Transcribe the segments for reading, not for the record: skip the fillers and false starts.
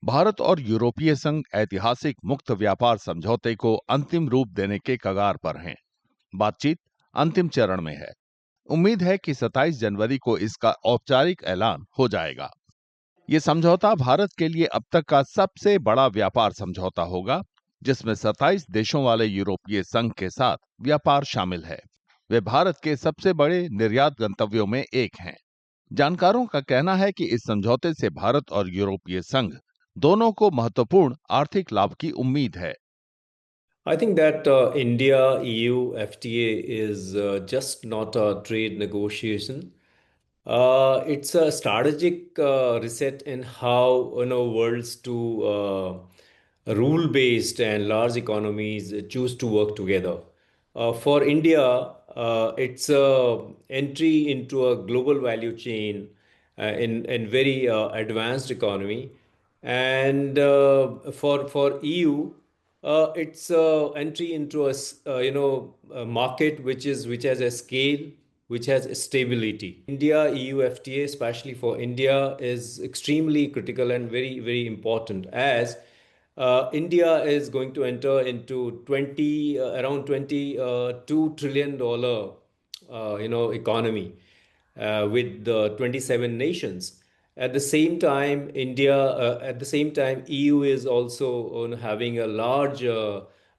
भारत और यूरोपीय संघ ऐतिहासिक मुक्त व्यापार समझौते को अंतिम रूप देने के कगार पर हैं। बातचीत अंतिम चरण में है। उम्मीद है कि 27 जनवरी को इसका औपचारिक ऐलान हो जाएगा। ये समझौता भारत के लिए अब तक का सबसे बड़ा व्यापार समझौता होगा, जिसमें 27 देशों वाले यूरोपीय संघ के साथ व्यापार शामिल है। वे भारत के सबसे बड़े निर्यात गंतव्यों में एक हैं। जानकारों का कहना है कि इस समझौते से भारत और यूरोपीय संघ दोनों को महत्वपूर्ण आर्थिक लाभ की उम्मीद है। I think that India EU FTA is just not a trade negotiation. It's a strategic reset in how worlds to rule-based and large economies choose to work together. For India, it's a entry into a global value chain in very advanced economy, and for EU, it's entry into a market which has a scale, which has stability. India EU FTA, especially for India, is extremely critical and very very important, as India is going to enter into around $22 trillion economy with the 27 nations. At the same time, EU is also having a large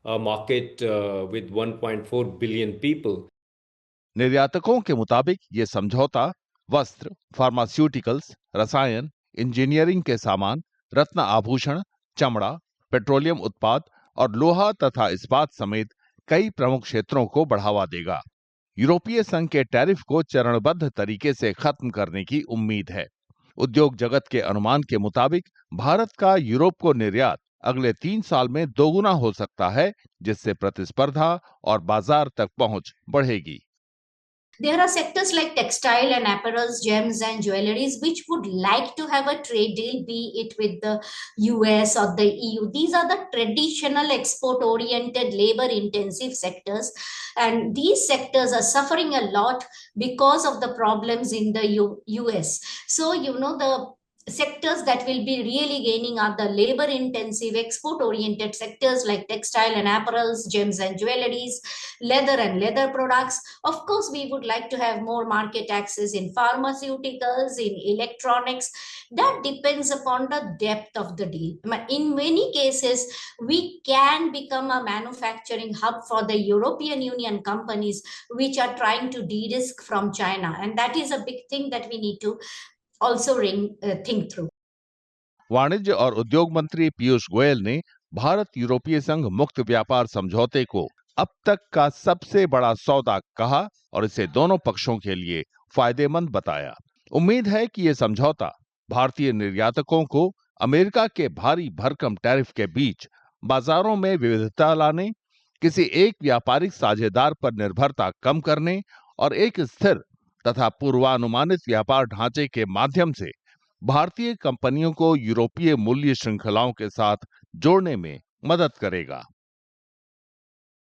market with 1.4 billion people. निर्यातकों के मुताबिक ये समझौता वस्त्र, pharmaceuticals, रसायन, engineering के सामान, रत्न आभूषण, चमड़ा, पेट्रोलियम उत्पाद और लोहा तथा इस्पात समेत कई प्रमुख क्षेत्रों को बढ़ावा देगा। यूरोपीय संघ के टैरिफ को चरणबद्ध तरीके से खत्म करने की उम्मीद है। उद्योग जगत के अनुमान के मुताबिक भारत का यूरोप को निर्यात अगले 3 साल में दोगुना हो सकता है, जिससे प्रतिस्पर्धा और बाजार तक पहुंच बढ़ेगी। There are sectors like textile and apparels, gems and jewelries, which would like to have a trade deal, be it with the US or the EU. These are the traditional export oriented, labor intensive sectors. And these sectors are suffering a lot because of the problems in the US. So, the sectors that will be really gaining are the labor intensive export oriented sectors like textile and apparels, gems and jewelries, leather and leather products. Of course, we would like to have more market access in pharmaceuticals, in electronics. That depends upon the depth of the deal. In many cases, we can become a manufacturing hub for the European Union companies which are trying to de-risk from China. And that is a big thing that we need to also think through. वाणिज्य और उद्योग मंत्री पीयूष गोयल ने भारत यूरोपीय संघ मुक्त व्यापार समझौते को अब तक का सबसे बड़ा सौदा कहा और इसे दोनों पक्षों के लिए फायदेमंद बताया। उम्मीद है कि यह समझौता भारतीय निर्यातकों को अमेरिका के भारी भरकम टैरिफ के बीच बाजारों में विविधता लाने, किसी एक व्यापारिक साझेदार पर निर्भरता कम करने और एक स्थिर तथा पूर्वानुमानित व्यापार ढांचे के माध्यम से भारतीय कंपनियों को यूरोपीय मूल्य श्रृंखलाओं के साथ जोड़ने में मदद करेगा।